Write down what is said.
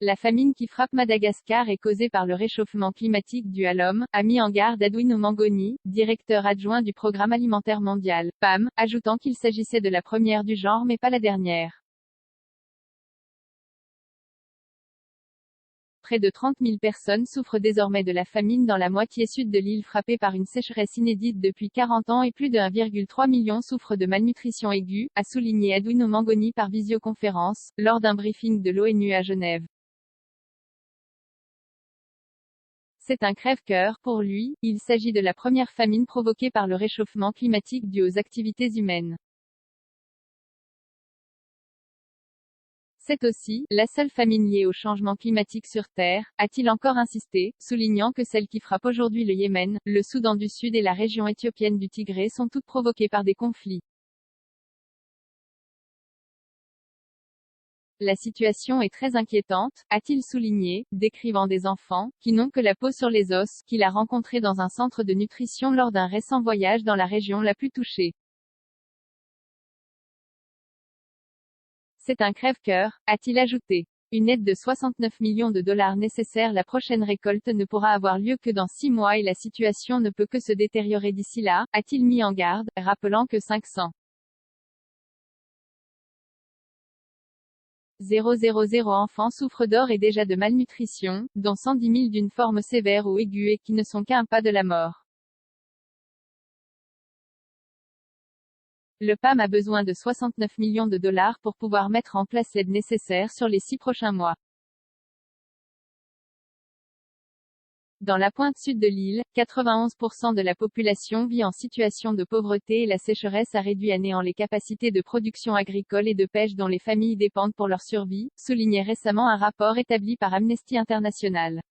La famine qui frappe Madagascar est causée par le réchauffement climatique dû à l'homme, a mis en garde Adwino Mangoni, directeur adjoint du Programme alimentaire mondial, PAM, ajoutant qu'il s'agissait de la première du genre mais pas la dernière. Près de 30 000 personnes souffrent désormais de la famine dans la moitié sud de l'île frappée par une sécheresse inédite depuis 40 ans et plus de 1,3 million souffrent de malnutrition aiguë, a souligné Adwino Mangoni par visioconférence, lors d'un briefing de l'ONU à Genève. C'est un crève-cœur, pour lui, il s'agit de la première famine provoquée par le réchauffement climatique dû aux activités humaines. C'est aussi la seule famine liée au changement climatique sur Terre, a-t-il encore insisté, soulignant que celle qui frappe aujourd'hui le Yémen, le Soudan du Sud et la région éthiopienne du Tigré sont toutes provoquées par des conflits. La situation est très inquiétante, a-t-il souligné, décrivant des enfants, qui n'ont que la peau sur les os, qu'il a rencontrés dans un centre de nutrition lors d'un récent voyage dans la région la plus touchée. C'est un crève-cœur, a-t-il ajouté. Une aide de 69 millions de dollars nécessaire la prochaine récolte ne pourra avoir lieu que dans 6 mois et la situation ne peut que se détériorer d'ici là, a-t-il mis en garde, rappelant que 500 000 enfants souffrent d'or et déjà de malnutrition, dont 110 000 d'une forme sévère ou aiguë et qui ne sont qu'à un pas de la mort. Le PAM a besoin de 69 millions de dollars pour pouvoir mettre en place l'aide nécessaire sur les 6 prochains mois. Dans la pointe sud de l'île, 91% de la population vit en situation de pauvreté et la sécheresse a réduit à néant les capacités de production agricole et de pêche dont les familles dépendent pour leur survie, soulignait récemment un rapport établi par Amnesty International.